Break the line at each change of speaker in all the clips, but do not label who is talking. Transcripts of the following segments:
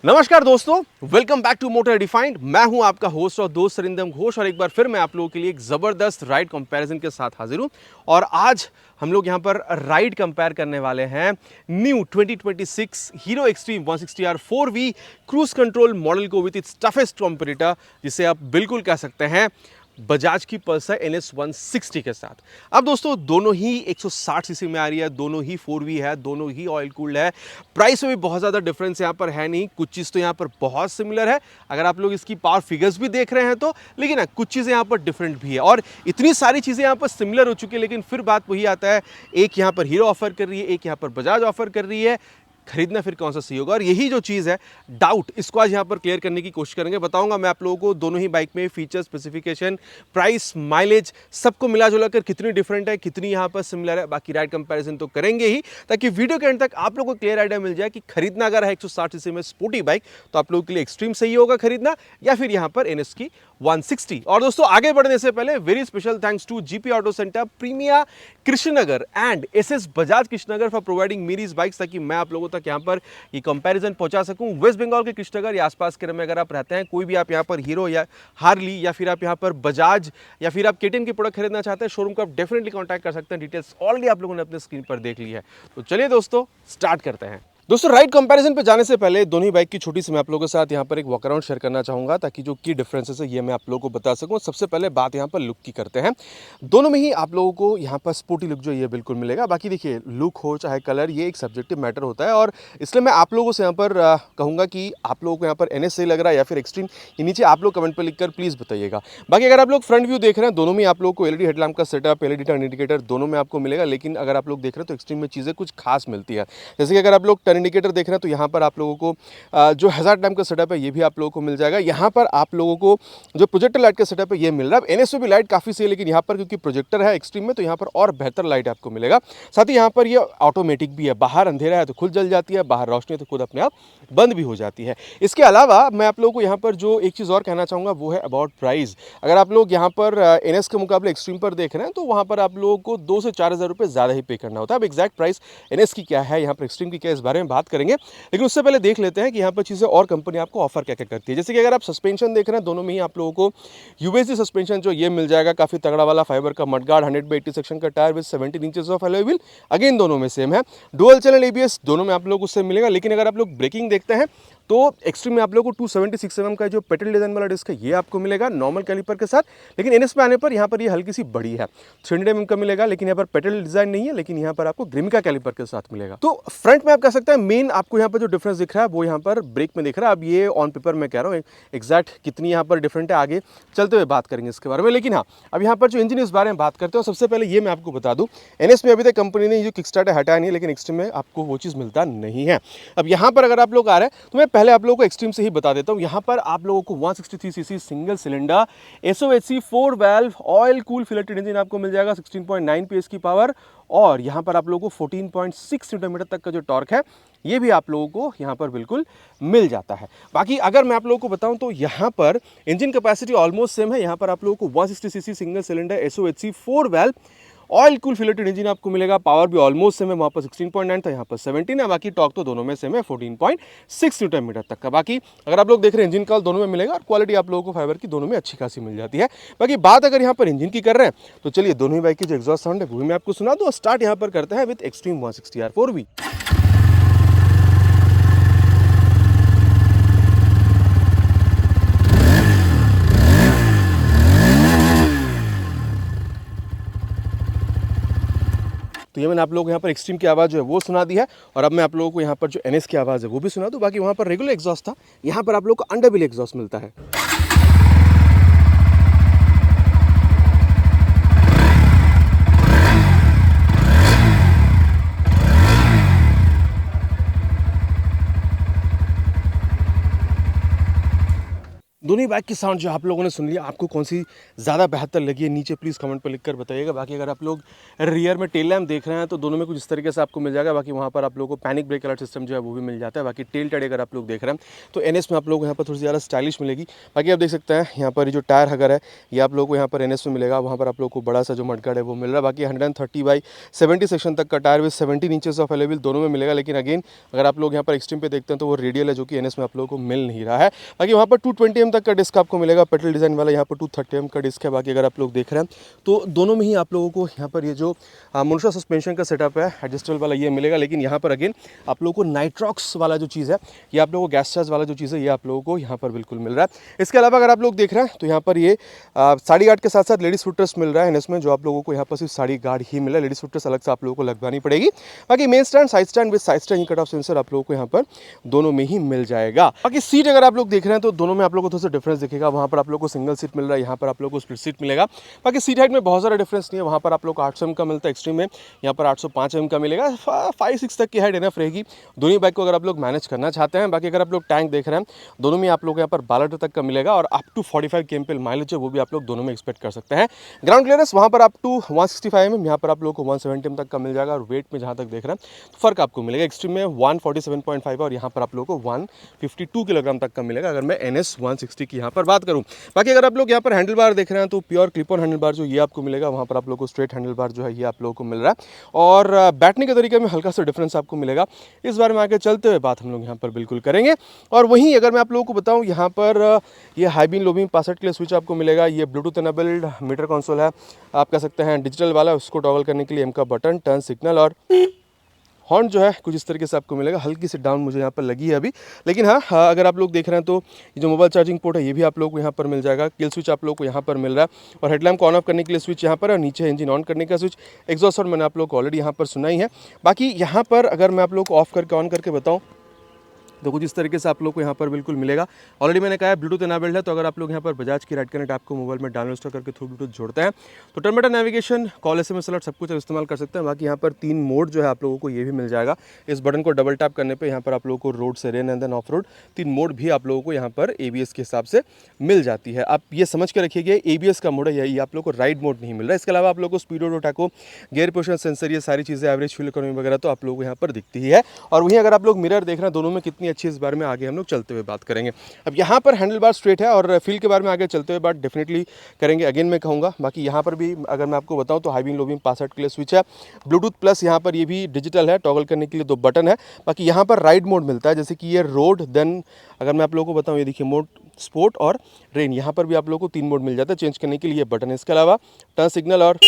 नमस्कार दोस्तों, welcome back to motor defined. मैं हूं आपका होस्ट और दोस्त सरिंदम घोष और एक बार फिर मैं आप लोगों के लिए एक ज़बरदस्त राइड कंपैरिजन के साथ हाजिर हूं। और आज हम लोग यहां पर राइड कंपेयर करने वाले हैं new 2026 hero extreme 160R 4V cruise control model को विद इट्स टफेस्ट कॉम्पिटिटर, जिसे आप बिल्कुल कह सकते हैं बजाज की पल्सर NS 160 के साथ। अब दोस्तों दोनों ही 160 सीसी में आ रही है, दोनों ही 4V है, दोनों ही ऑयल कूल्ड है। प्राइस में भी बहुत ज़्यादा डिफरेंस यहाँ पर है नहीं, कुछ चीज़ तो यहाँ पर बहुत सिमिलर है अगर आप लोग इसकी पावर फिगर्स भी देख रहे हैं तो, लेकिन कुछ चीज़ें यहाँ पर डिफरेंट भी है। और इतनी सारी चीज़ें यहाँ पर सिमिलर हो चुकी है, लेकिन फिर बात वही आता है, एक यहाँ पर हीरो ऑफर कर रही है, एक यहाँ पर बजाज ऑफर कर रही है, खरीदना फिर कौन सा सही होगा। और यही जो चीज़ है डाउट, इसको आज यहाँ पर क्लियर करने की कोशिश करेंगे। बताऊंगा मैं आप लोगों को दोनों ही बाइक में फीचर, स्पेसिफिकेशन, प्राइस, माइलेज सबको मिला जुला कर कितनी डिफरेंट है, कितनी यहाँ पर सिमिलर है। बाकी राइड कंपैरिजन तो करेंगे ही, ताकि वीडियो के एंड तक आप लोगों को क्लियर आइडिया मिल जाए कि खरीदना अगर है 160 सीसी में स्पोर्टी बाइक तो आप लोगों के लिए एक्सट्रीम सही होगा खरीदना, या फिर यहाँ पर NS की 160। और दोस्तों आगे बढ़ने से पहले very special thanks to GP auto centre, Premia Krishnanagar and SS Bajaj Krishnanagar for providing मेरी बाइक्स, ताकि मैं आप लोगों तक यहाँ पर ये कंपैरिजन पहुंचा सकूं। वेस्ट बंगाल के कृष्णनगर या आसपास के में अगर आप रहते हैं, कोई भी आप यहाँ पर हीरो या हार्ली या फिर आप यहाँ पर बजाज या फिर आप KTM की प्रोडक्ट खरीदना चाहते हैं, शोरूम को आप डेफिनेटली कांटेक्ट कर सकते हैं। डिटेल्स ऑलरेडी आप लोगों ने अपने स्क्रीन पर देख ली है। तो चलिए दोस्तों स्टार्ट करते हैं। दोस्तों राइड कंपैरिजन पे जाने से पहले दोनों ही बाइक की छोटी सी मैं आप लोगों के साथ यहाँ पर एक वॉक अराउंड शेयर करना चाहूँगा, ताकि जो की डिफरेंसेस है ये मैं आप लोगों को बता सकूँ। सबसे पहले बात यहाँ पर लुक की करते हैं। दोनों में ही आप लोगों को यहाँ पर स्पोर्टी लुक जो ये बिल्कुल मिलेगा। बाकी देखिए, लुक हो चाहे कलर, ये एक सब्जेक्टिव मैटर होता है, और इसलिए मैं आप लोगों से यहाँ पर कहूँगा कि आप लोगों को यहाँ पर NS सही लग रहा है या फिर एक्सट्रीम, ये नीचे आप लोग कमेंट पर लिखकर प्लीज़ बताइएगा। बाकी अगर आप लोग फ्रंट व्यू देख रहे हैं, दोनों में आप लोगों को LED हेडलैम्प का सेटअप, LED टर्न इंडिकेटर दोनों में आपको मिलेगा। लेकिन अगर आप लोग देख रहे हैं तो एक्सट्रीम में चीज़ें कुछ खास मिलती है। जैसे कि अगर आप लोग टर्न इंडिकेटर देख रहे हैं तो यहाँ पर आप लोगों को जो हज़ार लैम्प का सेटअप है ये भी आप लोगों को मिल जाएगा। यहाँ पर आप लोगों को जो प्रोजेक्टर लाइट का सेटअप है ये मिल रहा है। NS में भी लाइट काफ़ी सही है, लेकिन यहाँ पर क्योंकि प्रोजेक्टर है एक्सट्रीम में, तो यहाँ पर और बेहतर लाइट आपको मिलेगा। साथ ही यहाँ पर ये ऑटोमेटिक भी है, बाहर अंधेरा है तो खुद जल जाती है, बाहर रोशनी है तो खुद अपने आप बंद भी हो जाती है। इसके अलावा मैं आप लोगों को यहाँ पर जो एक चीज़ और कहना चाहूँगा वो है अबाउट प्राइस। अगर आप लोग यहाँ पर NS के मुकाबले एक्सट्रीम पर देख रहे हैं तो वहाँ पर आप लोगों को 2 से 4 हज़ार रुपये ज़्यादा ही पे करना होता है। अब एग्जैक्ट प्राइस NS की क्या है, यहाँ पर एक्सट्रीम की क्या, इस बारे में बात करेंगे, लेकिन उससे पहले देख लेते हैं कि यहाँ पर चीज़ें और कंपनी आपको ऑफर क्या क्या करती है। जैसे कि अगर आप सस्पेंशन देख रहे हैं, दोनों में ही आप लोगों को USD सस्पेंशन जो ये मिल जाएगा, काफ़ी तगड़ा वाला फाइबर का मडगार्ड 100/80 सेक्शन का tyre with 17 inches of alloy wheel. Again दोनों में सेम है। डुअल चैनल ABS दोनों में आप लोगों को उससे मिलेगा। लेकिन अगर आप लोग ब्रेकिंग देखते हैं तो एक्सट्रीम में आप लोगों को 276 mm का जो पेटल डिजाइन वाला डिस्क है ये आपको मिलेगा नॉर्मल कैलिपर के साथ। लेकिन NS पे आने पर यहाँ पर ये हल्की सी बड़ी है, 300 mm का मिलेगा, लेकिन यहाँ पर पेटल डिजाइन नहीं है, लेकिन यहाँ पर आपको ग्रिमिका कैलिपर के साथ मिलेगा। तो फ्रंट में आप कह सकते हैं मेन आपको यहाँ पर जो डिफरेंस दिख रहा है वो यहाँ पर ब्रेक में दिख रहा है। अब ये ऑन पेपर मैं कह रहा हूँ, एग्जैक्ट कितनी यहाँ पर डिफरेंट है आगे चलते हुए बात करेंगे इसके बारे में। लेकिन हाँ, अब यहाँ पर जो इंजन इस बारे में बात करते हैं, सबसे पहले ये मैं आपको बता दूँ, NS में अभी तक कंपनी ने जो किकस्टार्टर हटाया नहीं है, लेकिन एक्सट्रीम में आपको वो चीज़ मिलता नहीं है। अब यहाँ पर अगर आप लोग आ रहे हैं तो मैं पहले आप लोगों को एक्सट्रीम से ही बता देता हूँ। यहाँ पर आप लोगों को 163 CC single cylinder SOHC 4 valve oil cool filleted engine आपको मिल जाएगा, 16.9 PS की पावर, और यहाँ पर आप लोगों को 14.6 न्यूटन मीटर तक का जो टॉर्क है ये भी आप लोगों को यहाँ पर बिल्कुल मिल जाता है। बाकी अगर मैं आप लोगों को बताऊं तो यहाँ पर इंजन कैपेसिटी ऑलमोस्ट सेम है। यहाँ पर आप लोगों को 160 CC single cylinder SOHC 4 valve oil cool filleted engine आपको मिलेगा। पावर भी ऑलमोस्ट सेम है, वहाँ पर 16.9 था, यहाँ पर 17 है। बाकी टॉर्क तो दोनों में सेम है, 14.6 न्यूटन मीटर तक का। बाकी अगर आप लोग देख रहे हैं इंजन कॉल दोनों में मिलेगा, और क्वालिटी आप लोगों को फाइबर की दोनों में अच्छी खासी मिल जाती है। बाकी बात अगर यहाँ पर इंजन की कर रहे हैं तो चलिए दोनों ही बाइक की जो एग्जॉस्ट साउंड है वो भी मैं आपको सुना दूँ। स्टार्ट यहाँ पर करते हैं विद एक्सट्रीम 160R 4V। तो ये मैंने आप लोगों को यहाँ पर एक्सट्रीम की आवाज़ जो है वो सुना दी है, और अब मैं आप लोगों को यहाँ पर जो NS की आवाज़ है वो भी सुना दूँ। बाकी वहाँ पर रेगुलर एग्जॉस्ट था, यहाँ पर आप लोगों को अंडर व्हील एग्जॉस्ट मिलता है। दोनों ही बाइक की साउंड जो आप लोगों ने सुन लिया, आपको कौन सी ज़्यादा बेहतर लगी है नीचे प्लीज़ कमेंट पर लिखकर बताइएगा। बाकी अगर आप लोग रियर में टेल लैम्प देख रहे हैं तो दोनों में कुछ इस तरीके से आपको मिल जाएगा। बाकी वहाँ पर आप लोगों को पैनिक ब्रेक अलर्ट सिस्टम जो है वो भी मिल जाता है। बाकी टेल टाइड अगर आप लोग देख रहे हैं तो NS में आप लोग यहाँ पर थोड़ी ज़्यादा स्टाइलिश मिलेगी। बाकी आप देख सकते हैं यहाँ पर जो टायर हगर है ये आप लोग को यहाँ पर NS में मिलेगा। वहाँ पर आप लोग को बड़ा सा जो मडगार्ड है वो मिल रहा है। बाकी 130/70 सेक्शन तक का tyre with 17 inches of available दोनों में मिलेगा। लेकिन अगेन अगर आप लोग यहाँ पर एक्सट्रीम पे देखते हैं तो वो रेडियल है जो कि NS में आप लोगों को मिल नहीं रहा है। बाकी वहाँ पर 220 mm तक का डिस्क आपको मिलेगा, पेट्रोल डिज़ाइन वाला। यहाँ पर 230 mm का डिस्क है। बाकी अगर आप लोग देख रहे हैं तो दोनों में ही आप लोगों को यहाँ पर ये जो मोनोशा सस्पेंशन का सेटअप है एडजस्टेबल वाला ये मिलेगा। लेकिन यहाँ पर अगेन आप लोगों को नाइट्रॉक्स वाला जो चीज़ है ये आप लोगों को गैस चार्ज वाला जो चीज़ है ये आप लोगों को यहाँ पर बिल्कुल मिल रहा है। इसके अलावा अगर आप लोग देख रहे हैं तो यहाँ पर ये 8.5 के साथ साथ लेडीज़ फुटरेस्ट मिल रहा है NS में, जो आप लोगों को यहाँ पर सिर्फ 8.5 ही मिला है। लेडीज़ फुटरेस्ट अलग से आप लोगों को लगवानी पड़ेगी। बाकी main stand, side stand with side stand cut off sensor आप लोगों को यहाँ पर दोनों में ही मिल जाएगा। बाकी सीट अगर आप लोग देख रहे हैं तो दोनों में आप लोगों को थोड़ा सा डिफरेंस दिखेगा। वहाँ पर आप लोग को सिंगल सीट मिल रहा है, यहाँ पर आप लोग को स्प्लिट सीट मिलेगा। बाकी सीट हाइट में बहुत सारा डिफरेंस नहीं है। वहाँ पर आप लोग को 800 mm का मिलता है एक्सट्रीम में, यहाँ पर 805 mm का मिलेगा। 5-6 तक की हाइट इनफ रहेगी दोनों बाइक को अगर आप लोग मैनेज करना चाहते हैं। बाकी अगर आप लोग टैंक देख रहे हैं दोनों में आप लोग यहाँ पर 12 लीटर तक का मिलेगा और अप टू 45 kmpl माइलेज है वो भी आप लोग दोनों में एक्सपेक्ट कर सकते हैं। ग्राउंड क्लियरेंस वहाँ पर अप टू 165 mm, यहाँ पर आप लोग को 170 mm तक का मिल जाएगा। और वेट में जहाँ तक देख रहे हैं तो फर्क आपको मिलेगा। एक्सट्रीम में 147.5 और यहाँ पर आप लोग को 152 किलोग्राम तक का मिलेगा अगर मैं NS 160 की यहाँ पर बात करूँ। बाकी अगर आप लोग यहाँ पर हैंडल बार देख रहे हैं तो pure clip on handle bar जो ये आपको मिलेगा। वहाँ पर आप लोग को स्ट्रेट हैंडल बार जो है ये आप लोगों को मिल रहा है और बैठने के तरीके में हल्का सा डिफरेंस आपको मिलेगा। इस बारे में आगे चलते हुए बात हम लोग यहाँ पर बिल्कुल करेंगे। और वहीं अगर मैं आप लोगों को बताऊँ यहाँ पर ये हाई बीम लो बीम पास के लिए स्विच आपको मिलेगा। ये ब्लूटूथ एनेबल्ड मीटर कंसोल है, आप कह सकते हैं डिजिटल वाला। उसको टॉगल करने के लिए M का बटन, टर्न सिग्नल और हॉर्न जो है कुछ इस तरीके से आपको मिलेगा। हल्की सी डाउन मुझे यहाँ पर लगी है अभी, लेकिन हाँ अगर आप लोग देख रहे हैं तो ये जो मोबाइल चार्जिंग पोर्ट है ये भी आप लोग को यहाँ पर मिल जाएगा। किल स्विच आप लोग को यहाँ पर मिल रहा है और हेडलैम्प को ऑन ऑफ करने के लिए स्विच यहाँ पर है और नीचे इंजन ऑन करने का स्विच। एग्जॉस्ट मैंने आप लोग को ऑलरेडी यहाँ पर सुना ही है। बाकी यहाँ पर अगर मैं आप लोग को ऑफ करके ऑन करके बताऊँ तो कुछ इस तरीके से आप लोग को यहाँ पर बिल्कुल मिलेगा। ऑलरेडी मैंने कहा है ब्लूटूथ एनेबल्ड है, तो अगर आप लोग यहाँ पर बजाज की राइड कनेक्ट आपको मोबाइल में डाउनलोड इंस्टॉल करके थ्रू ब्लूटूथ जोड़ते हैं तो terminator navigation, call, SMS alert सब कुछ आप इस्तेमाल कर सकते हैं। बाकी यहाँ पर 3 मोड जो है आप लोगों को ये भी मिल जाएगा। इस बटन को डबल टैप करने पर यहाँ पर आप लोगों को रोड से rain and then off road 3 mode भी आप लोगों को यहाँ पर ABS के हिसाब से मिल जाती है। आप ये समझ के रखिएगा ABS का मोड है, ये आप लोग को राइड मोड नहीं मिल रहा है। इसके अलावा आप लोग को स्पीडो, टैको, गियर पोजिशन सेंसर, ये सारी चीज़ें, एवरेज फ्यूल इकोनॉमी वगैरह तो आप लोगों को यहाँ पर दिखती ही है। और वहीं अगर आप लोग मिरर देख रहे हैं दोनों में कितनी अच्छी, इस बारे में आगे हम लोग चलते हुए बात करेंगे। अब यहाँ पर हैंडल बार स्ट्रेट है और फील के बारे में आगे चलते हुए बात डेफिनेटली करेंगे, अगेन मैं कहूँगा। बाकी यहाँ पर भी अगर मैं आपको बताऊँ तो हाई बीम लो बीम पास के लिए स्विच है, ब्लूटूथ प्लस यहाँ पर ये भी डिजिटल है, टॉगल करने के लिए 2 बटन है। बाकी यहाँ पर राइड मोड मिलता है, जैसे कि ये रोड, देन अगर मैं आप लोगों को बताऊँ ये देखिए मोड स्पोर्ट और रेन, यहाँ पर भी आप लोगों को 3 मोड मिल जाता है चेंज करने के लिए बटन है। इसके अलावा टर्न सिग्नल और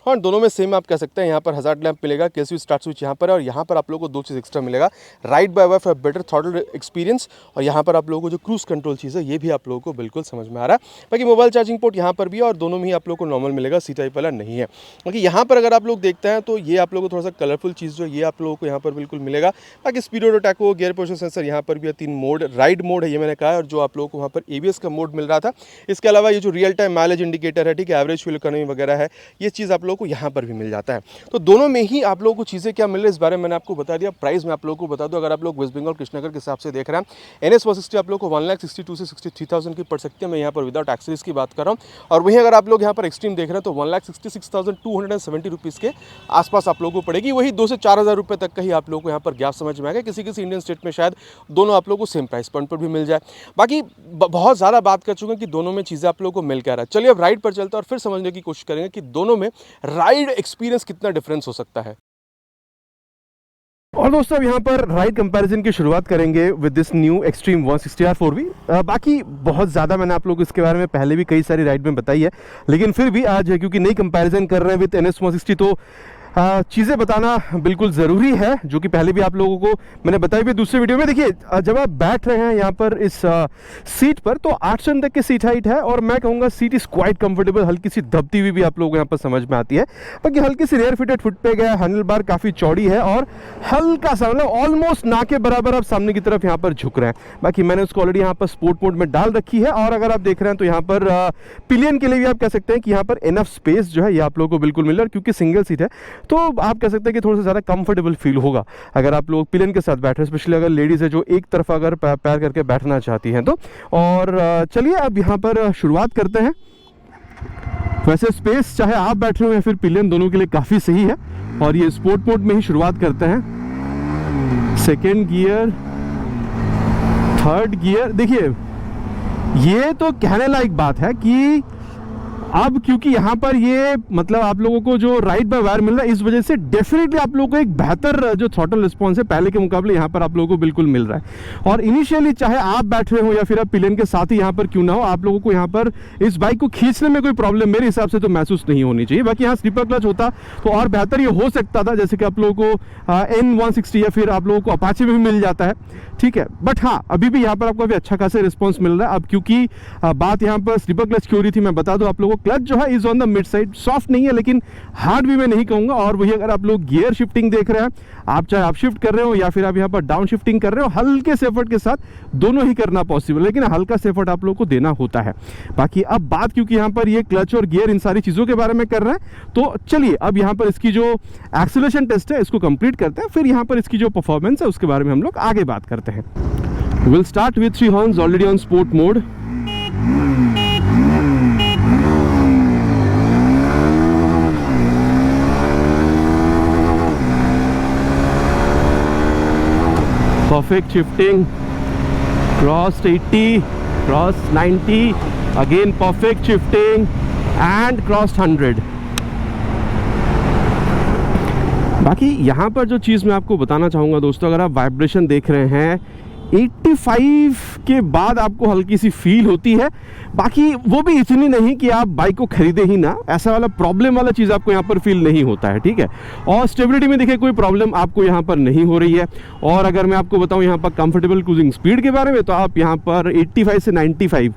हाँ दोनों में सेम आप कह सकते हैं। यहाँ पर हज़ार्ड लैंप मिलेगा, किल स्विच, स्टार्ट स्विच यहाँ पर है और यहाँ पर आप लोगों को 2 चीज़ एक्स्ट्रा मिलेगा, ride by wire for better throttle experience. और यहाँ पर आप लोगों को जो क्रूज कंट्रोल चीज़ है ये भी आप लोगों को बिल्कुल समझ में आ रहा है। बाकी मोबाइल चार्जिंग पोर्ट यहाँ पर भी है और दोनों में ही आप लोगों को नॉर्मल मिलेगा, सी टाइप वाला नहीं है। बाकी यहाँ पर अगर आप लोग देखते हैं तो ये आप लोगों को थोड़ा सा कलरफुल चीज़ जो ये आप लोगों को यहाँ पर बिल्कुल मिलेगा। बाकी स्पीडो, टैको, गियर पोजिशन सेंसर यहाँ पर भी 3 मोड, राइड मोड है ये मैंने कहा, और जो आप लोगों को वहाँ पर ABS का मोड मिल रहा था। इसके अलावा ये जो रियल टाइम माइलेज इंडिकेटर है, ठीक है, एवरेज फ्यूल इकोनॉमी वगैरह है, ये चीज़ आप लोगों को यहाँ पर भी मिल जाता है। तो दोनों में ही आप लोगों को चीज़ें क्या मिल रही है इस बारे में मैंने आपको बता दिया। प्राइस में आप लोगों को बता दूं, अगर आप लोग वेस्ट बंगाल कृष्णनगर के हिसाब से देख रहे हैं NS 160 आप लोगों को 1,62,000 से 63,000 की पड़ सकती है। मैं यहाँ पर विदाउट एक्सेसरीज की बात कर रहा हूँ। और वहीं अगर आप लोग यहाँ पर एक्सट्रीम देख रहे हैं तो 1,66,270 रुपीज़ के आसपास आप लोगों को पड़ेगी। वही 2 से 4,000 रुपये तक का ही आप लोगों को यहाँ पर गैप समझ में आएगा। किसी इंडियन स्टेट में शायद दोनों आप लोगों को सेम प्राइस पॉइंट पर भी मिल जाए। बाकी बहुत ज़्यादा बात कर चुके हैं कि दोनों में चीज़ें आप लोगों को मिल क्या रहा है। चलिए अब राइड पर चलते हैं और फिर समझने की कोशिश करेंगे कि दोनों में राइड एक्सपीरियंस कितना डिफरेंस हो सकता है। और दोस्तों अब यहाँ पर राइड कंपैरिजन की शुरुआत करेंगे with this new extreme 160R 4V। बाकी बहुत ज़्यादा मैंने आप लोगों को इसके बारे में पहले भी कई सारी राइड में बताई है, लेकिन फिर भी आज क्योंकि नई कंपैरिजन कर रहे हैं विद NS 160 तो चीज़ें बताना बिल्कुल ज़रूरी है, जो कि पहले भी आप लोगों को मैंने बताई भी दूसरे वीडियो में। देखिए जब आप बैठ रहे हैं यहाँ पर इस सीट पर तो 8 तक की सीट हाइट है और मैं कहूँगा सीट इज़ क्वाइट कंफर्टेबल, हल्की सी दबती हुई भी आप लोगों को यहाँ पर समझ में आती है। बाकी हल्की सी रेयर फिटेड फुट पे गया, हैंडल बार काफ़ी चौड़ी है और हल्का सा मतलब ऑलमोस्ट ना के बराबर आप सामने की तरफ यहाँ पर झुक रहे हैं। बाकी मैंने उसको ऑलरेडी यहाँ पर स्पोर्ट मोड में डाल रखी है और अगर आप देख रहे हैं तो यहाँ पर पिलियन के लिए भी आप कह सकते हैं कि यहाँ पर इनफ स्पेस जो है ये आप लोगों को बिल्कुल मिल रहा है, क्योंकि सिंगल सीट है तो आप कह सकते हैं कि थोड़ा सा ज़्यादा कंफर्टेबल फील होगा अगर आप लोग पिलियन के साथ बैठ रहे हैं, स्पेशली अगर लेडीज़ है जो एक तरफ अगर पैर करके बैठना चाहती हैं तो। और चलिए अब यहाँ पर शुरुआत करते हैं। वैसे स्पेस चाहे आप बैठ रहे हो या फिर पिलियन, दोनों के लिए काफ़ी सही है। और ये स्पोर्ट मोड में ही शुरुआत करते हैं। Second gear, third gear. देखिए ये तो कहने लायक बात है कि अब क्योंकि यहाँ पर ये मतलब आप लोगों को जो राइड बाय वायर मिल रहा है, इस वजह से डेफिनेटली आप लोगों को एक बेहतर जो थ्रॉटल रिस्पॉन्स है पहले के मुकाबले यहाँ पर आप लोगों को बिल्कुल मिल रहा है। और इनिशियली चाहे आप बैठ रहे हो या फिर आप पिलियन के साथ ही यहाँ पर क्यों ना हो, आप लोगों को यहाँ पर इस बाइक को खींचने में कोई प्रॉब्लम मेरे हिसाब से तो महसूस नहीं होनी चाहिए। बाकी यहाँ स्लीपर क्लच होता तो और बेहतर ये हो सकता था, जैसे कि आप लोगों को N160 या फिर आप लोगों को अपाचे में भी मिल जाता है, ठीक है। बट हाँ, अभी भी यहाँ पर आपको अभी अच्छा खासा रिस्पॉन्स मिल रहा है। अब क्योंकि बात यहाँ पर स्लीपर क्लच की हो रही थी, मैं बता दूं आप लोगों को क्लच जो है is on the mid side, soft नहीं है लेकिन हार्ड भी मैं नहीं कहूंगा। और वही अगर आप लोग गियर शिफ्टिंग देख रहे हैं, आप चाहे आप शिफ्ट कर रहे हो या फिर आप यहाँ पर डाउन शिफ्टिंग कर रहे हो, हल्के से एफर्ट के साथ दोनों ही करना पॉसिबल है, लेकिन हल्का से एफर्ट आप लोग को देना होता है। बाकी अब बात क्योंकि यहाँ पर ये क्लच और गियर इन सारी चीज़ों के बारे में कर रहे हैं, तो चलिए अब यहाँ पर इसकी जो एक्सीलरेशन टेस्ट है इसको कंप्लीट करते हैं, फिर यहाँ पर इसकी जो परफॉर्मेंस है उसके बारे में हम लोग आगे बात करते हैं। We'll start with 3 horns already on sport mode. Perfect shifting, crossed 80, crossed 90, again perfect shifting and crossed 100. बाकी यहाँ पर जो चीज़ मैं आपको बताना चाहूँगा दोस्तों, अगर आप वाइब्रेशन देख रहे हैं 85 के बाद आपको हल्की सी फील होती है, बाकी वो भी इतनी नहीं कि आप बाइक को खरीदे ही ना, ऐसा वाला प्रॉब्लम वाला चीज़ आपको यहाँ पर फील नहीं होता है, ठीक है। और स्टेबिलिटी में देखिए कोई प्रॉब्लम आपको यहाँ पर नहीं हो रही है। और अगर मैं आपको बताऊँ यहाँ पर कंफर्टेबल क्रूजिंग स्पीड के बारे में, तो आप यहाँ पर 85 से 95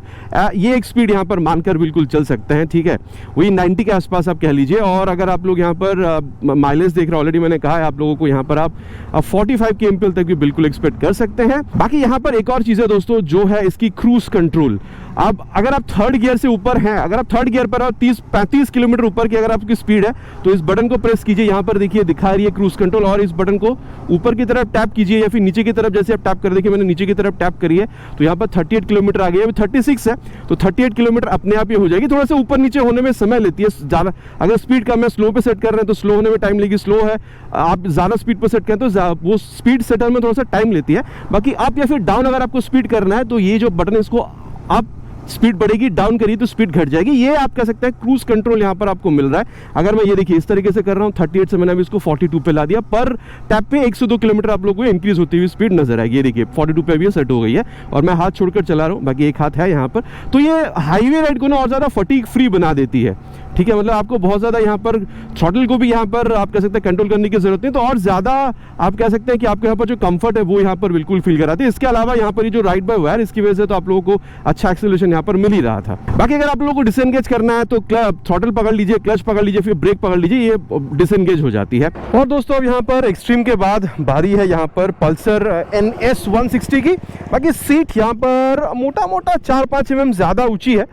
ये एक स्पीड यहाँ पर मानकर बिल्कुल चल सकते हैं, ठीक है। वही 90 के आसपास आप कह लीजिए। और अगर आप लोग यहाँ पर माइलेज देख रहे हैं, ऑलरेडी मैंने कहा है आप लोगों को यहाँ पर आप 45 kmpl तक भी बिल्कुल एक्सपेक्ट कर सकते हैं। बाकी यहाँ पर एक और चीज़ है दोस्तों, जो है इसकी क्रूज कंट्रोल। अब अगर आप थर्ड गियर से ऊपर हैं, अगर आप थर्ड गियर पर 30-35 किलोमीटर ऊपर की अगर आपकी स्पीड है, तो इस बटन को प्रेस कीजिए, यहाँ पर देखिए दिखा रही है क्रूज कंट्रोल, और इस बटन को ऊपर की तरफ टैप कीजिए या फिर नीचे की तरफ, जैसे आप टैप कर, देखिए मैंने नीचे की तरफ टैप करी है तो यहाँ पर 38 किलोमीटर आ गई है। अभी 36 है तो 38 किलोमीटर अपने आप ही हो जाएगी। थोड़ा सा ऊपर नीचे होने में समय लेती है ज़्यादा। अगर स्पीड कम है, स्लो पे सेट कर रहे हैं तो स्लो होने में टाइम लेगी, स्लो है आप ज़्यादा स्पीड पर सेट करें तो वो स्पीड सेटर में थोड़ा सा टाइम लेती है। बाकी अप या फिर डाउन अगर आपको स्पीड करना है तो ये जो बटन है इसको अप स्पीड बढ़ेगी, डाउन करिए तो स्पीड घट जाएगी। ये आप कह सकते हैं क्रूज कंट्रोल यहाँ पर आपको मिल रहा है। अगर मैं ये देखिए इस तरीके से कर रहा हूँ 38 से मैंने अभी इसको 42 पे ला दिया, पर टैप पे 102 किलोमीटर आप लोगों को इंक्रीज होती हुई स्पीड नजर आएगी। ये देखिए 42 पे अभी सेट हो गई है और मैं हाथ छोड़कर चला रहा हूँ, बाकी एक हाथ है यहाँ पर। तो ये हाईवे राइड को ना और ज़्यादा फटीग फ्री बना देती है, ठीक है। मतलब आपको बहुत ज़्यादा यहाँ पर थ्रॉटल को भी यहाँ पर आप कह सकते हैं कंट्रोल करने की जरूरत नहीं, तो और ज़्यादा आप कह सकते हैं कि आपके यहाँ पर जो कंफर्ट है वो यहाँ पर बिल्कुल फील कराती है। इसके अलावा यहाँ पर ये जो राइड बाय वायर, इसकी वजह से तो आप लोगों को अच्छा एक्सेलरेशन यहाँ पर मिल ही रहा था। बाकी अगर आप लोगों को डिसएंगेज करना है तो थ्रॉटल पकड़ लीजिए, क्लच पकड़ लीजिए, फिर ब्रेक पकड़ लीजिए, ये डिसएंगेज हो जाती है। और दोस्तों अब यहाँ पर एक्सट्रीम के बाद बारी है यहाँ पर पल्सर NS 160 की। बाकी सीट यहाँ पर मोटा मोटा 4-5 mm ज़्यादा ऊंची है,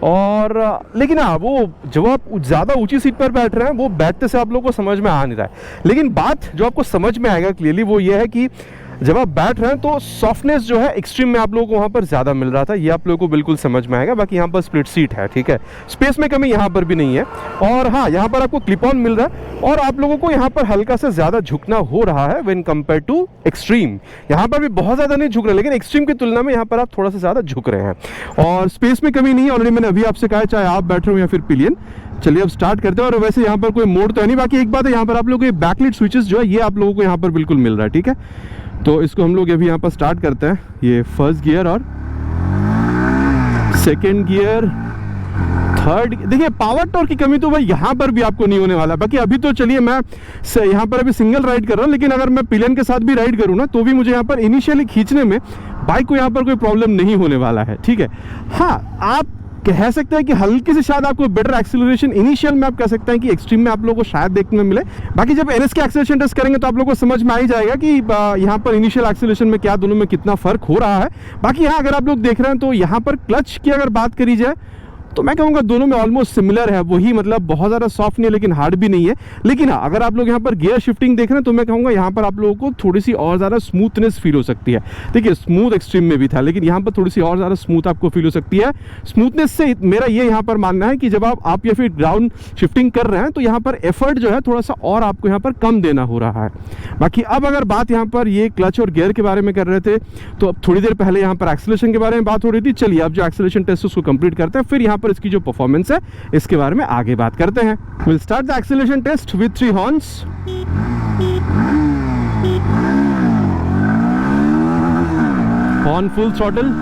और लेकिन हाँ वो जब आप ज़्यादा ऊंची सीट पर बैठ रहे हैं वो बैठते से आप लोगों को समझ में आ नहीं रहा है। लेकिन बात जो आपको समझ में आएगा क्लियरली वो ये है कि जब आप बैठ रहे हैं तो सॉफ्टनेस जो है एक्सट्रीम में आप लोगों को वहाँ पर ज़्यादा मिल रहा था, ये आप लोगों को बिल्कुल समझ में आएगा। बाकी यहाँ पर स्प्लिट सीट है, ठीक है, स्पेस में कमी यहाँ पर भी नहीं है। और हाँ, यहाँ पर आपको क्लिप ऑन मिल रहा है और आप लोगों को यहाँ पर हल्का से ज़्यादा झुकना हो रहा है व्हेन कंपेयर टू एक्सट्रीम। यहाँ पर भी बहुत ज़्यादा नहीं झुक रहे, लेकिन एक्सट्रीम की तुलना में यहाँ पर आप थोड़ा सा ज़्यादा झुक रहे हैं। और स्पेस में कमी नहीं है, ऑलरेडी मैंने अभी आपसे कहा, चाहे आप बैठ रहे हो या फिर पिलियन। चलिए अब स्टार्ट करते हैं। और वैसे यहाँ पर कोई मोड तो है नहीं। बाकी एक बात है, यहाँ पर आप लोगों को बैकलाइट स्विचेस जो है ये आप लोगों को यहाँ पर बिल्कुल मिल रहा है, ठीक है। तो इसको हम लोग अभी यहाँ पर स्टार्ट करते हैं। ये फर्स्ट गियर और सेकेंड गियर, थर्ड। देखिए पावर टॉर्क की कमी तो भाई यहाँ पर भी आपको नहीं होने वाला। बाकी अभी तो चलिए मैं यहाँ पर अभी सिंगल राइड कर रहा हूँ, लेकिन अगर मैं पिलियन के साथ भी राइड करूँ ना तो भी मुझे यहाँ पर इनिशियली खींचने में बाइक को यहाँ पर कोई प्रॉब्लम नहीं होने वाला है, ठीक है। हाँ, आप कह सकते हैं कि हल्की से शायद आपको बेटर एक्सेलरेशन इनिशियल में आप कह सकते हैं कि एक्सट्रीम में आप लोगों को शायद देखने में मिले। बाकी जब NS के एक्सेलरेशन टेस्ट करेंगे तो आप लोगों को समझ में आ ही जाएगा कि यहाँ पर इनिशियल एक्सेलरेशन में क्या दोनों में कितना फर्क हो रहा है। बाकी यहाँ अगर आप लोग देख रहे हैं तो यहाँ पर क्लच की अगर बात करी जाए
तो मैं कहूँगा दोनों में ऑलमोस्ट सिमिलर है, वही मतलब बहुत ज़्यादा सॉफ्ट नहीं है लेकिन हार्ड भी नहीं है। लेकिन हाँ, अगर आप लोग यहाँ पर गियर शिफ्टिंग देख रहे हैं तो मैं कहूँगा यहाँ पर आप लोगों को थोड़ी सी और ज़्यादा स्मूथनेस फील हो सकती है। देखिए स्मूथ एक्सट्रीम में भी था, लेकिन यहाँ पर थोड़ी सी और ज़्यादा स्मूथ आपको फील हो सकती है। स्मूथनेस से मेरा ये यहाँ पर मानना है कि जब आप या फिर ग्राउंड शिफ्टिंग कर रहे हैं तो यहाँ पर एफर्ट जो है थोड़ा सा और आपको यहाँ पर कम देना हो रहा है। बाकी अब अगर बात यहाँ पर ये क्लच और गियर के बारे में कर रहे थे, तो अब थोड़ी देर पहले यहाँ पर एक्सेलरेशन के बारे में बात हो रही थी। चलिए अब जो एक्सेलरेशन टेस्ट उसको कंप्लीट करते हैं, फिर यहाँ पर इसकी जो परफॉर्मेंस है इसके बारे में आगे बात करते हैं। Will start the acceleration test with 3 horns. On full throttle,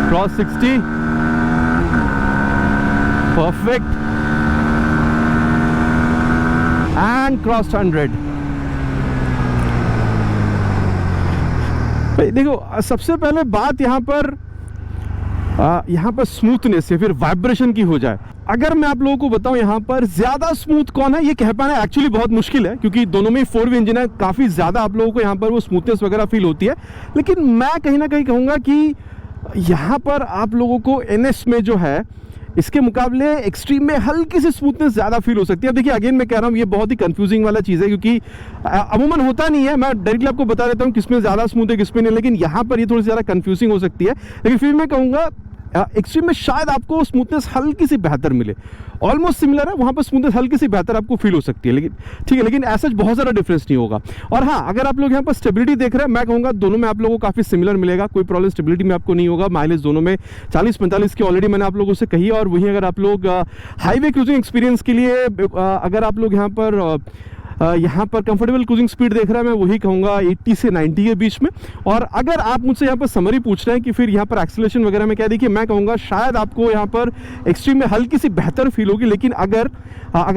cross 60, perfect, and cross 100। देखो सबसे पहले बात यहाँ पर स्मूथनेस या फिर वाइब्रेशन की हो जाए। अगर मैं आप लोगों को बताऊं यहाँ पर ज्यादा स्मूथ कौन है, ये कह पाना एक्चुअली बहुत मुश्किल है, क्योंकि दोनों में 4V इंजन है, काफी ज्यादा आप लोगों को यहाँ पर वो स्मूथनेस वगैरह फील होती है। लेकिन मैं कहीं ना कहीं कहूँगा कि यहाँ पर आप लोगों को NS में जो है इसके मुकाबले एक्सट्रीम में हल्की सी स्मूथनेस ज़्यादा फील हो सकती है। देखिए अगेन मैं कह रहा हूँ ये बहुत ही कंफ्यूजिंग वाला चीज़ है, क्योंकि अमूमन होता नहीं है। मैं डायरेक्टली आपको बता देता हूँ किसमें ज़्यादा स्मूथ है किसमें नहीं, लेकिन यहाँ पर ये थोड़ी ज़्यादा कंफ्यूजिंग हो सकती है। लेकिन फिर मैं कहूँगा एक्सट्रीम में शायद आपको स्मूथनेस हल्की सी बेहतर मिले, ऑलमोस्ट सिमिलर है, वहाँ पर स्मूथनेस हल्की सी बेहतर आपको फील हो सकती है। लेकिन ठीक है, लेकिन ऐसा बहुत ज़्यादा डिफरेंस नहीं होगा। और हाँ, अगर आप लोग यहाँ पर स्टेबिलिटी देख रहे हैं, मैं कहूँगा दोनों में आप लोगों को काफ़ी सिमिलर मिलेगा, कोई प्रॉब्लम स्टेबिलिटी में आपको नहीं होगा। माइलेज दोनों में 40-45 की ऑलरेडी मैंने आप लोगों से कही है। और वहीं अगर आप लोग हाईवे क्रूजिंग एक्सपीरियंस के लिए अगर आप लोग यहाँ पर कंफर्टेबल क्रूजिंग स्पीड देख रहा है, मैं वही कहूँगा 80 से 90 के बीच में। और अगर आप मुझसे यहाँ पर समरी पूछ रहे हैं कि फिर यहाँ पर एक्सेलरेशन वगैरह में क्या, देखिए मैं कहूँगा शायद आपको यहाँ पर एक्सट्रीम में हल्की सी बेहतर फील होगी। लेकिन अगर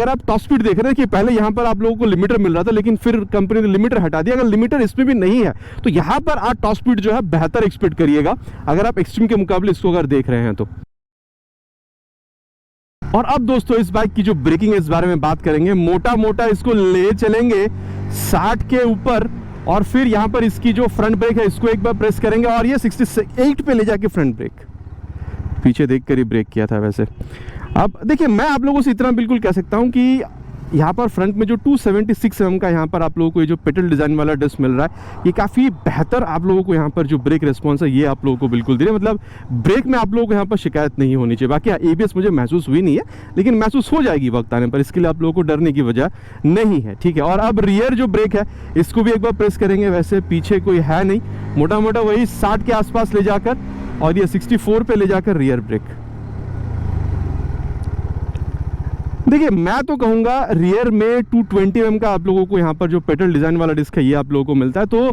आप टॉप स्पीड देख रहे हैं कि पहले यहाँ पर आप लोगों को लिमिटर मिल रहा था, लेकिन फिर कंपनी ने लिमिटर हटा दिया, अगर लिमिटर इसमें भी नहीं है तो यहाँ पर आप टॉप स्पीड जो है बेहतर एक्सपेक्ट करिएगा, अगर आप एक्सट्रीम के मुकाबले इसको अगर देख रहे हैं तो। और अब दोस्तों इस बाइक की जो ब्रेकिंग है इस बारे में बात करेंगे। मोटा इसको ले चलेंगे 60 के ऊपर, और फिर यहाँ पर इसकी जो फ्रंट ब्रेक है इसको एक बार प्रेस करेंगे और ये 68 पे ले जाके फ्रंट ब्रेक, पीछे देखकर ही ब्रेक किया था वैसे। अब देखिए मैं आप लोगों से इतना बिल्कुल कह सकता हूँ कि यहाँ पर फ्रंट में जो 276 mm का यहाँ पर आप लोगों को ये जो पेटल डिज़ाइन वाला डिस्क मिल रहा है, ये काफ़ी बेहतर आप लोगों को यहाँ पर जो ब्रेक रिस्पॉन्स है ये आप लोगों को बिल्कुल दे रहे, मतलब ब्रेक में आप लोगों को यहाँ पर शिकायत नहीं होनी चाहिए। बाकी ABS मुझे महसूस हुई नहीं है, लेकिन महसूस हो जाएगी वक्त आने पर, इसके लिए आप लोगों को डरने की वजह नहीं है, ठीक है। और अब रियर जो ब्रेक है इसको भी एक बार प्रेस करेंगे, वैसे पीछे कोई है नहीं, मोटा वही 60 के आसपास ले जाकर, और ये 64 पे ले जाकर रियर ब्रेक। देखिए मैं तो कहूँगा रियर में 220 mm का आप लोगों को यहाँ पर जो पेटल डिज़ाइन वाला डिस्क है ये आप लोगों को मिलता है। तो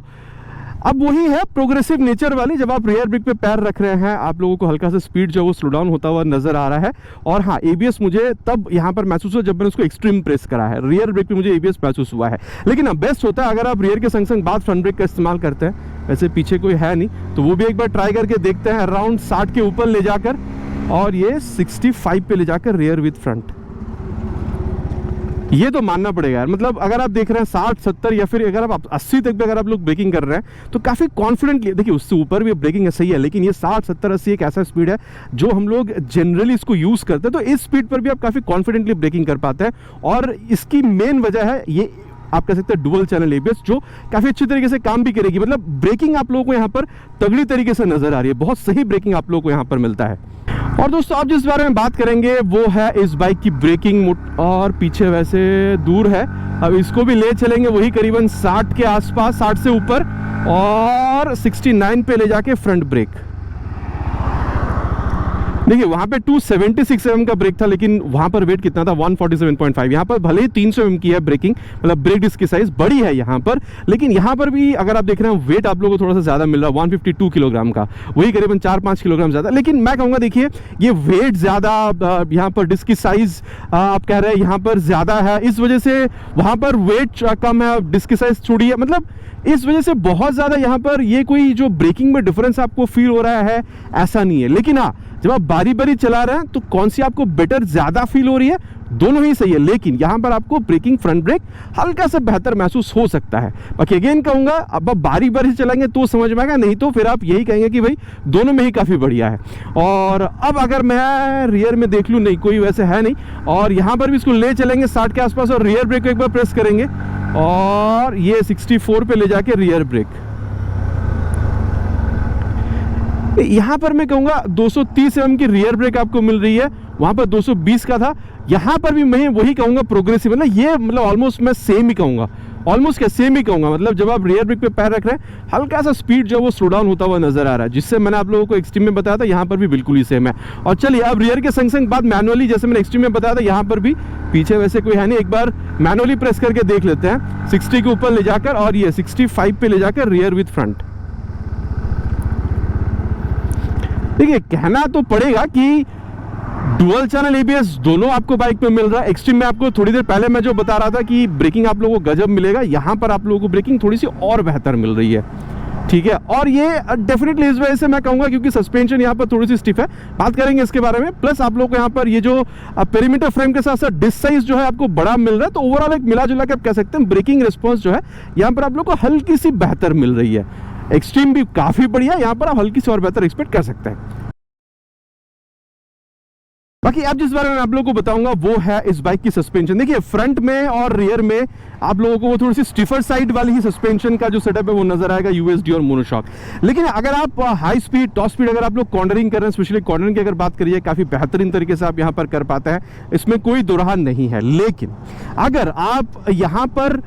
अब वही है प्रोग्रेसिव नेचर वाली, जब आप रियर ब्रेक पे पैर रख रहे हैं आप लोगों को हल्का सा स्पीड जो है वो स्लो डाउन होता हुआ नजर आ रहा है। और हाँ, ABS मुझे तब यहाँ पर महसूस हुआ जब मैंने उसको एक्सट्रीम प्रेस करा है, रियर ब्रेक पे मुझे ABS महसूस हुआ है। लेकिन अब बेस्ट होता है अगर आप रियर के संग संग बाद फ्रंट ब्रेक का इस्तेमाल करते हैं, वैसे पीछे कोई है नहीं तो वो भी एक बार ट्राई करके देखते हैं, अराउंड 60 के ऊपर ले जाकर, और ये 65 पे ले जाकर रियर विद फ्रंट। ये तो मानना पड़ेगा यार, मतलब अगर आप देख रहे हैं 60-70 या फिर अगर आप 80 तक भी अगर आप लोग ब्रेकिंग कर रहे हैं तो काफ़ी कॉन्फिडेंटली, देखिए उससे ऊपर भी ब्रेकिंग है सही है, लेकिन ये 60-70-80 एक ऐसा स्पीड है जो हम लोग जनरली इसको यूज़ करते हैं, तो इस स्पीड पर भी आप काफ़ी कॉन्फिडेंटली ब्रेकिंग कर पाते हैं। और इसकी मेन वजह है ये आप कह सकते हैं डुअल चैनल ABS, जो काफ़ी अच्छी तरीके से काम भी करेगी, मतलब ब्रेकिंग आप लोगों को यहाँ पर तगड़ी तरीके से नजर आ रही है, बहुत सही ब्रेकिंग आप लोगों को यहाँ पर मिलता है। और दोस्तों अब जिस बारे में बात करेंगे वो है इस बाइक की ब्रेकिंग, और पीछे वैसे दूर है, अब इसको भी ले चलेंगे वही करीबन 60 के आसपास, 60 से ऊपर, और 69 पे ले जाके फ्रंट ब्रेक। देखिए वहाँ पे 276 mm का ब्रेक था, लेकिन वहाँ पर वेट कितना था 147.5। यहाँ पर भले ही 300 mm की है ब्रेकिंग, मतलब ब्रेक डिस्क की साइज बड़ी है यहाँ पर, लेकिन यहाँ पर भी अगर आप देख रहे हैं वेट आप लोगों को थोड़ा सा ज़्यादा मिल रहा है, 152 किलोग्राम का, वही करीबन 4-5 किलोग्राम ज़्यादा। लेकिन मैं कहूँगा देखिए ये वेट ज़्यादा, यहाँ पर डिस्क की साइज आप कह रहे हैं यहाँ पर ज़्यादा है, इस वजह से वहाँ पर वेट कम है, डिस्क की साइज छोटी है, मतलब इस वजह से बहुत ज़्यादा यहाँ पर ये कोई जो ब्रेकिंग में डिफरेंस आपको फील हो रहा है ऐसा नहीं है। लेकिन हाँ, जब आप बारी बारी चला रहे हैं तो कौन सी आपको बेटर ज़्यादा फील हो रही है दोनों ही सही है, लेकिन यहाँ पर आपको ब्रेकिंग फ्रंट ब्रेक हल्का सा बेहतर महसूस हो सकता है। बाकी अगेन कहूँगा अब बारी बारी से चलाएंगे तो समझ में आएगा, नहीं तो फिर आप यही कहेंगे कि भाई दोनों में ही काफ़ी बढ़िया है। और अब अगर मैं रियर में देख लूँ, नहीं कोई वैसे है नहीं, और यहाँ पर भी इसको ले चलेंगे 60 के आसपास और रियर ब्रेक को एक बार प्रेस करेंगे और ये 64 पे ले जाके रियर ब्रेक। यहाँ पर मैं कहूँगा 230 mm की रियर ब्रेक आपको मिल रही है, वहाँ पर 220 का था। यहाँ पर भी मैं वही कहूँगा प्रोग्रेसिव, मतलब ये मतलब ऑलमोस्ट मैं सेम ही कहूँगा, ऑलमोस्ट क्या सेम ही कहूँगा। मतलब जब आप रियर ब्रेक पे पैर रख रहे हैं हल्का सा स्पीड जो वो स्लो डाउन होता हुआ नजर आ रहा है, जिससे मैंने आप लोगों को एक्सट्रीम में बताया था, यहाँ पर भी बिल्कुल ही सेम है। और चलिए अब रियर के संग संग बात मैनुअली, जैसे मैंने एक्सट्रीम में बताया था, यहाँ पर भी पीछे वैसे कोई है नहीं, एक बार मैनुअली प्रेस करके देख लेते हैं 60 के ऊपर ले जाकर और ये 65 पे ले जाकर रियर विथ फ्रंट। देखिए कहना तो पड़ेगा कि डुअल चैनल एबीएस दोनों आपको बाइक पे मिल रहा है। एक्सट्रीम में आपको थोड़ी देर पहले मैं जो बता रहा था कि ब्रेकिंग आप लोगों को गजब मिलेगा, यहाँ पर आप लोगों को ब्रेकिंग थोड़ी सी और बेहतर मिल रही है, ठीक है। और ये डेफिनेटली इस वजह से मैं कहूँगा क्योंकि सस्पेंशन यहाँ पर थोड़ी सी स्टिफ है, बात करेंगे इसके बारे में। प्लस आप लोग को यहाँ पर ये जो पेरीमीटर फ्रेम के साथ साथ डिस्क साइज जो है आपको बड़ा मिल रहा है, तो ओवरऑल एक मिला जुला के आप कह सकते हैं ब्रेकिंग रिस्पॉन्स जो है यहाँ पर आप लोग को हल्की सी बेहतर मिल रही है। एक्सट्रीम भी काफ़ी बढ़िया, यहाँ पर आप हल्की सी और बेहतर एक्सपेक्ट कर सकते हैं। बाकी अब जिस बारे में आप लोगों को बताऊंगा वो है इस बाइक की सस्पेंशन। देखिए फ्रंट में और रियर में आप लोगों को वो थोड़ी सी स्टिफर साइड वाली ही सस्पेंशन का जो सेटअप है वो नजर आएगा, यूएसडी और मोनोशॉक। लेकिन अगर आप हाई स्पीड टॉप स्पीड अगर आप लोग कॉर्नरिंग कर रहे हैं, स्पेशली कॉर्नरिंग की अगर बात करिए, काफी बेहतरीन तरीके से आप यहाँ पर कर पाते हैं, इसमें कोई दोराहा नहीं है। लेकिन अगर आप यहाँ पर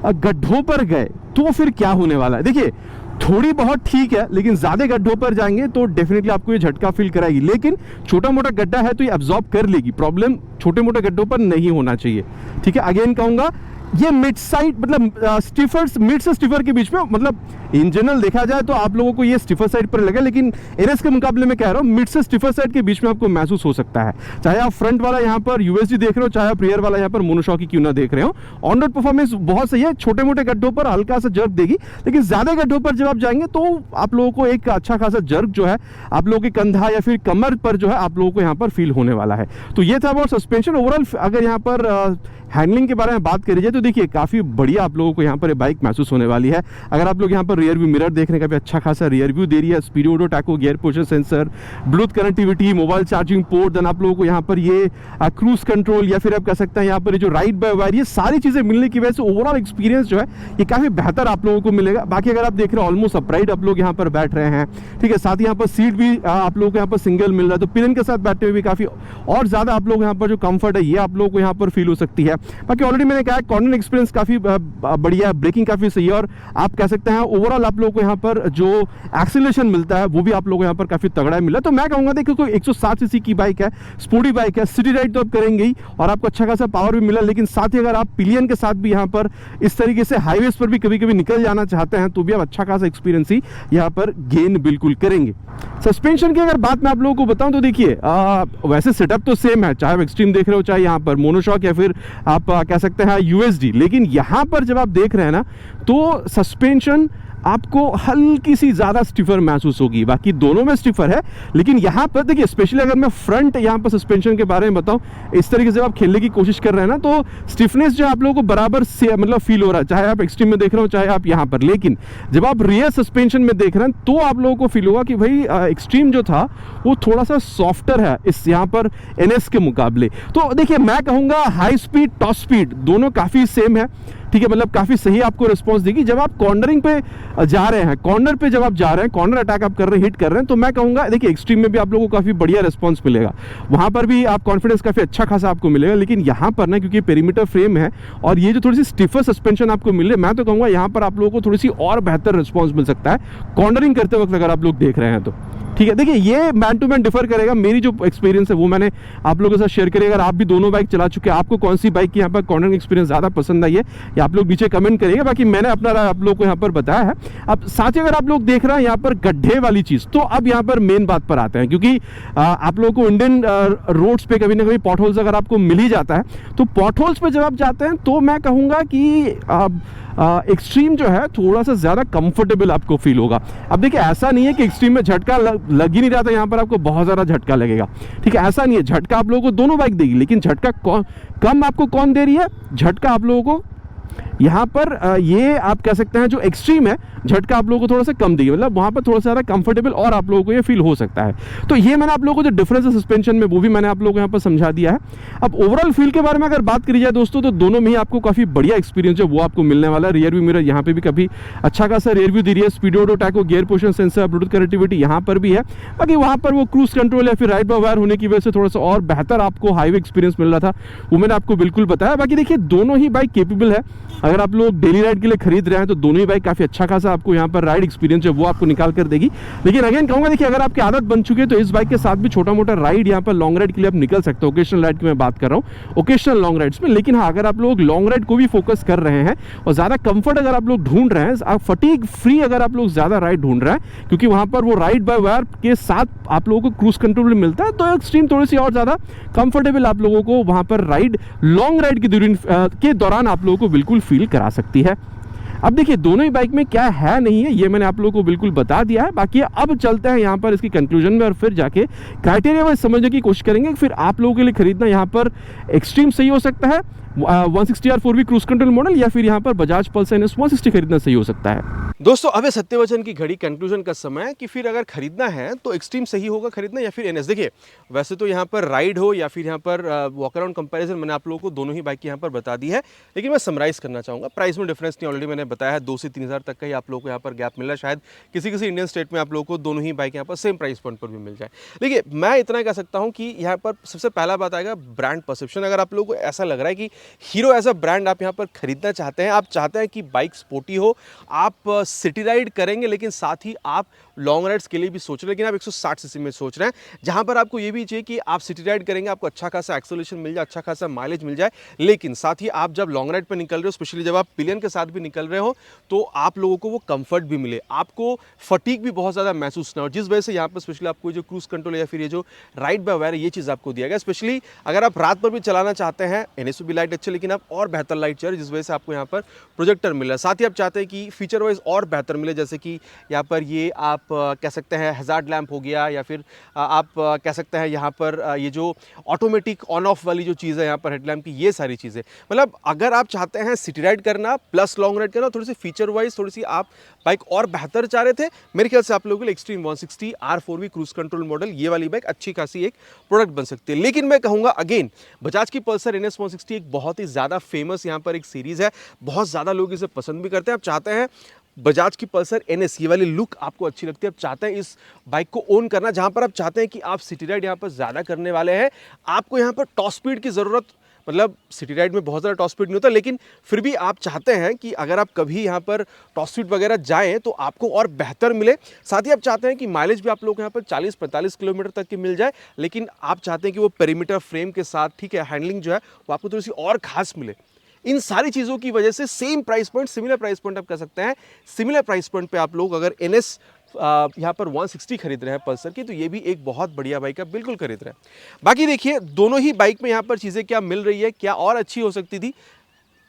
गड्ढों पर गए तो फिर क्या होने वाला है, देखिए थोड़ी बहुत ठीक है, लेकिन ज्यादा गड्ढों पर जाएंगे तो डेफिनेटली आपको ये झटका फील कराएगी। लेकिन छोटा मोटा गड्ढा है तो ये अब्जॉर्ब कर लेगी, प्रॉब्लम छोटे मोटे गड्ढों पर नहीं होना चाहिए, ठीक है। अगेन कहूंगा ये मिड साइड मतलब स्टिफर, मिड से स्टिफर के बीच में, मतलब इन जनरल देखा जाए तो आप लोगों को ये स्टिफर साइड पर लगे, लेकिन एनएस के मुकाबले में कह रहा हूँ मिड से स्टिफर साइड के बीच में आपको महसूस हो सकता है। चाहे आप फ्रंट वाला यहाँ पर यूएसडी देख रहे हो, चाहे आप रियर वाला यहाँ पर मोनोशॉक क्यों ना देख रहे हो, ऑन रोड परफॉर्मेंस बहुत सही है। छोटे मोटे गड्ढों पर हल्का सा जर्क देगी, लेकिन ज्यादा गड्ढों पर जब आप जाएंगे तो आप लोगों को एक अच्छा खासा जर्क जो है आप लोगों के कंधा या फिर कमर पर जो है आप लोगों को यहाँ पर फील होने वाला है। तो ये था अबाउट सस्पेंशन। ओवरऑल अगर यहाँ पर हैंडलिंग के बारे में बात करी जाए तो देखिए काफ़ी बढ़िया आप लोगों को यहाँ पर बाइक महसूस होने वाली है। अगर आप लोग यहाँ पर रियर व्यू मिरर देखने का भी अच्छा खासा रियर व्यू दे रही है, speedo auto tacho, gear position sensor, Bluetooth connectivity, mobile charging port, then आप लोगों को यहाँ पर ये क्रूज कंट्रोल या फिर आप कह सकते हैं यहाँ पर जो राइड बाय वायर, ये सारी चीज़ें मिलने की वजह से ओवरऑल एक्सपीरियंस जो है ये काफ़ी बेहतर आप लोगों को मिलेगा। बाकी अगर आप देख रहे हैं ऑलमोस्ट अपराइट आप लोग यहाँ पर बैठ रहे हैं, ठीक है। साथ ही यहाँ पर सीट भी आप लोगों को यहाँ पर सिंगल मिल रहा है, तो पिलियन के साथ बैठते हुए भी काफ़ी और ज़्यादा आप लोग यहाँ पर जो कंफर्ट है ये आप लोगों को यहाँ पर फील हो सकती है। बाकी ऑलरेडी मैंने कहा कॉर्नर एक्सपीरियंस काफी बढ़िया, ब्रेकिंग काफी सही है, और आप कह सकते हैं ओवरऑल आप लोगों को यहाँ पर जो एक्सीलरेशन मिलता है वो भी आप लोगों को यहाँ पर काफी तगड़ा मिला। तो मैं कहूंगा देखो कोई 160 सीसी की बाइक है, स्पोर्टी बाइक है, सिटी राइड तो आप करेंगे ही और आपको अच्छा खासा पावर भी मिला, लेकिन साथ ही अगर आप पिलियन के साथ भी यहाँ पर इस तरीके से हाईवेज पर भी कभी कभी निकल जाना चाहते हैं तो भी आप अच्छा खासा एक्सपीरियंस ही यहाँ पर गेन बिल्कुल करेंगे। सस्पेंशन की अगर बात मैं आप लोगों को बताऊं तो देखिए वैसे सेटअप तो सेम है, चाहे आप एक्सट्रीम देख रहे हो, चाहे यहाँ पर मोनोशॉक या फिर आप कह सकते हैं यूएसडी, लेकिन यहाँ पर जब आप देख रहे हैं ना तो सस्पेंशन आपको हल्की सी ज़्यादा स्टिफर महसूस होगी। बाकी दोनों में स्टिफर है, लेकिन यहाँ पर देखिए स्पेशली अगर मैं फ्रंट यहाँ पर सस्पेंशन के बारे में बताऊँ, इस तरीके से आप खेलने की कोशिश कर रहे हैं ना तो स्टिफनेस जो आप लोगों को बराबर से मतलब फील हो रहा है, चाहे आप एक्सट्रीम में देख रहे हो चाहे आप यहाँ पर। लेकिन जब आप रियर सस्पेंशन में देख रहे हैं तो आप लोगों को फील होगा कि भाई एक्सट्रीम जो था वो थोड़ा सा सॉफ्टर है इस यहाँ पर एनएस के मुकाबले। तो देखिए मैं कहूँगा हाई स्पीड टॉप स्पीड दोनों काफ़ी सेम है, ठीक है, मतलब काफी सही आपको रिस्पांस देगी। जब आप कॉर्नरिंग पे जा रहे हैं, कॉर्नर पे जब आप जा रहे हैं, कॉर्नर अटैक आप कर रहे हैं, हिट कर रहे हैं, तो मैं कहूंगा देखिए एक्सट्रीम में भी आप लोगों को काफी बढ़िया रिस्पांस मिलेगा, वहां पर भी आप कॉन्फिडेंस काफी अच्छा खासा आपको मिलेगा। लेकिन यहाँ पर ना क्योंकि पेरीमीटर फ्रेम है और ये जो थोड़ी सी स्टिफर सस्पेंशन आपको मिल रही है, मैं तो कहूंगा यहाँ पर आप लोगों को थोड़ी सी और बेहतर रिस्पॉन्स मिल सकता है कॉर्नरिंग करते वक्त अगर आप लोग देख रहे हैं तो, ठीक है। देखिए ये मैन टू मैन डिफर करेगा, मेरी जो एक्सपीरियंस है वो मैंने आप लोगों के साथ शेयर करेगा। अगर आप भी दोनों बाइक चला चुके हैं, आपको कौन सी बाइक की यहाँ पर कॉर्नरिंग एक्सपीरियंस ज्यादा पसंद आई है या आप लोग नीचे कमेंट करिएगा। बाकी मैंने अपना आप लोग को यहाँ पर बताया है। अब साथ ही अगर आप लोग देख रहे हैं यहाँ पर गड्ढे वाली चीज, तो अब यहाँ पर मेन बात पर आते हैं, क्योंकि आप लोगों को इंडियन रोड्स पे कभी ना कभी पॉट होल्स अगर आपको मिल ही जाता है, तो पॉट होल्स पे जब आप जाते हैं तो मैं कहूँगा कि एक्सट्रीम जो है थोड़ा सा ज़्यादा कंफर्टेबल आपको फील होगा। अब देखिए ऐसा नहीं है कि एक्सट्रीम में झटका लग ही नहीं रहा था यहाँ पर आपको बहुत ज़्यादा झटका लगेगा। ठीक है, ऐसा नहीं है, झटका आप लोगों को दोनों बाइक देगी, लेकिन झटका कम आपको कौन दे रही है? झटका आप लोगों को यहाँ पर ये आप कह सकते हैं जो एक्सट्रीम है, झटका आप लोगों को थोड़ा सा कम देगी, मतलब वहाँ पर थोड़ा सा ज़्यादा कंफर्टेबल और आप लोगों को ये फील हो सकता है। तो ये मैंने आप लोगों को जो डिफरेंस है सस्पेंशन में वो भी मैंने आप लोगों को यहाँ पर समझा दिया है। अब ओवरऑल फील के बारे में अगर बात करी जाए दोस्तों, तो दोनों में ही आपको काफ़ी बढ़िया एक्सपीरियंस है वो आपको मिलने वाला है। रियर व्यू मिरर यहाँ पे भी काफ़ी अच्छा खासा रियर व्यू दे रही है, speedo tacho, gear position sensor, Bluetooth connectivity यहाँ पर भी है। बाकी वहाँ पर वो क्रूज कंट्रोल या फिर राइड बाय वायर होने की वजह से थोड़ा सा और बेहतर आपको हाईवे एक्सपीरियंस मिल रहा था, वो मैंने आपको बिल्कुल बताया। बाकी देखिए दोनों ही बाइक केपेबल है, अगर आप लोग डेली राइड के लिए खरीद रहे हैं तो दोनों ही बाइक काफ़ी अच्छा खासा आपको यहाँ पर राइड एक्सपीरियंस है वो आपको निकाल कर देगी। लेकिन अगेन कहूँगा देखिए, अगर आपकी आदत बन चुकी है तो इस बाइक के साथ भी छोटा मोटा राइड यहाँ पर लॉन्ग राइड के लिए आप निकल सकते हो। ओकेशनल राइड की मैं बात कर रहा हूँ, ओकेशनल लॉन्ग राइड्स में। लेकिन हाँ, अगर आप लोग लॉन्ग राइड को भी फोकस कर रहे हैं और ज़्यादा कंफर्ट अगर आप लोग ढूंढ रहे हैं, आप फटीग फ्री अगर आप लोग ज़्यादा राइड ढूंढ रहे हैं, क्योंकि वहाँ पर वो राइड बाय वायर के साथ आप लोगों को क्रूज कंट्रोल मिलता है, तो एक्सट्रीम थोड़ी सी और ज़्यादा कंफर्टेबल आप लोगों को वहाँ पर राइड लॉन्ग राइड के दौरान आप लोगों को बिल्कुल फील करा सकती है। अब देखिए दोनों ही बाइक में क्या है नहीं है ये मैंने आप लोगों को बिल्कुल बता दिया है। बाकी अब चलते हैं यहाँ पर इसकी कंक्लूजन में और फिर जाके क्राइटेरिया वाइज समझने की कोशिश करेंगे फिर आप लोगों के लिए खरीदना यहाँ पर एक्सट्रीम सही हो सकता है 160R 4V cruise control model, या फिर यहाँ पर बजाज पल्सर NS 160 खरीदना सही हो सकता है।
दोस्तों अब है सत्यवचन की घड़ी कंक्लूजन का समय कि फिर अगर खरीदना है तो एक्सट्रीम सही होगा खरीदना या फिर NS। देखिए वैसे तो यहाँ पर राइड हो या फिर यहाँ पर वॉक अराउंड कंपैरिजन मैंने आप लोगों को दोनों ही बाइक यहाँ पर बता दी है, लेकिन मैं समराइज करना चाहूँगा। प्राइस में डिफरेंस नहीं, ऑलरेडी मैंने बताया है 2 से 3 हज़ार तक का ही आप लोगों को यहाँ पर गैप मिल रहा है। शायद किसी किसी इंडियन स्टेट में आप लोगों को दोनों ही बाइक यहाँ पर सेम प्राइस पॉइंट पर भी मिल जाए। देखिए मैं इतना कह सकता हूँ कि यहाँ पर सबसे पहला बात आएगा ब्रांड परसेप्शन। अगर आप लोगों को ऐसा लग रहा है कि हीरो एज अ ब्रांड आप यहाँ पर खरीदना चाहते हैं, आप चाहते हैं कि बाइक स्पोर्टी हो, आप सिटी राइड करेंगे लेकिन साथ ही आप लॉन्ग राइड्स के लिए भी सोच रहे हैं, लेकिन आप 160 सीसी में सोच रहे हैं, जहां पर आपको ये भी चाहिए कि आप सिटी राइड करेंगे, आपको अच्छा खासा एक्सेलरेशन मिल जाए, अच्छा खासा माइलेज मिल जाए, लेकिन साथ ही आप जब लॉन्ग राइड पर निकल रहे हो, स्पेशली जब आप पिलियन के साथ भी निकल रहे हो, तो आप लोगों को वो कंफर्ट भी मिले, आपको फटीग भी बहुत ज़्यादा महसूस ना हो, जिस वजह से यहाँ पर स्पेशली आपको जो क्रूज कंट्रोल या फिर ये जो राइड बाय वायर ये चीज़ आपको दिया गया। स्पेशली अगर आप रात पर भी चलाना चाहते हैं, NS भी लाइट अच्छे, लेकिन आप और बेहतर लाइट चाहिए, जिस वजह से आपको यहाँ पर प्रोजेक्टर मिल रहा है। साथ ही आप चाहते हैं कि फीचर वाइज और बेहतर मिले, जैसे कि यहाँ पर ये आप कह सकते हैं हैजार्ड लैंप हो गया, या फिर आप कह सकते हैं यहाँ पर ये जो ऑटोमेटिक ऑन ऑफ वाली जो चीज़ है यहाँ पर हेडलैम्प की, ये सारी चीज़ें, मतलब अगर आप चाहते हैं सिटी राइड करना प्लस लॉन्ग राइड करना, थोड़ी सी फीचर वाइज थोड़ी सी आप बाइक और बेहतर चाह रहे थे, मेरे ख्याल से आप लोगों के लिए extreme 160R 4V cruise control model ये वाली बाइक अच्छी खासी एक प्रोडक्ट बन सकती है। लेकिन मैं कहूँगा अगेन, बजाज की पल्सर NS 160 एक बहुत ही ज़्यादा फेमस यहाँ पर एक सीरीज़ है, बहुत ज़्यादा लोग इसे पसंद भी करते हैं। आप चाहते हैं बजाज की पल्सर NS ये वाली लुक आपको अच्छी लगती है, आप चाहते हैं इस बाइक को ओन करना, जहाँ पर आप चाहते हैं कि आप सिटी राइड यहाँ पर ज़्यादा करने वाले हैं, आपको यहाँ पर टॉप स्पीड की ज़रूरत, मतलब सिटी राइड में बहुत ज़्यादा टॉप स्पीड नहीं होता, लेकिन फिर भी आप चाहते हैं कि अगर आप कभी यहाँ पर टॉप स्पीड वगैरह जाएं तो आपको और बेहतर मिले। साथ ही आप चाहते हैं कि माइलेज भी आप लोग यहाँ पर 40-45 किलोमीटर तक की मिल जाए, लेकिन आप चाहते हैं कि वो पेरीमीटर फ्रेम के साथ, ठीक है, हैंडलिंग जो है वो आपको थोड़ी सी और खास मिले। इन सारी चीज़ों की वजह से same price point, similar price point आप कह सकते हैं, सिमिलर प्राइस पॉइंट पे आप लोग अगर NS यहाँ पर 160 खरीद रहे हैं पल्सर की, तो ये भी एक बहुत बढ़िया बाइक है, बिल्कुल खरीद रहे हैं। बाकी देखिए दोनों ही बाइक में यहाँ पर चीज़ें क्या मिल रही है, क्या और अच्छी हो सकती थी,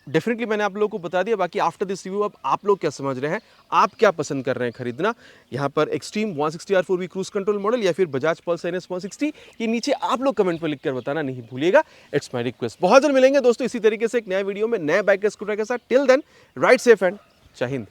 डेफिनेटली मैंने आप लोगों को बता दिया। बाकी आफ्टर दिस रिव्यू अब आप लोग क्या समझ रहे हैं, आप क्या पसंद कर रहे हैं खरीदना, यहाँ पर extreme 160R 4V cruise control model या फिर बजाज पल्सर NS 160, ये नीचे आप लोग कमेंट पर लिखकर बताना नहीं भूलिएगा, इट्स माय रिक्वेस्ट। बहुत जल्द मिलेंगे दोस्तों इसी तरीके से एक नए वीडियो में नए बाइक स्कूटर के साथ। Till then ride safe and जय हिंद।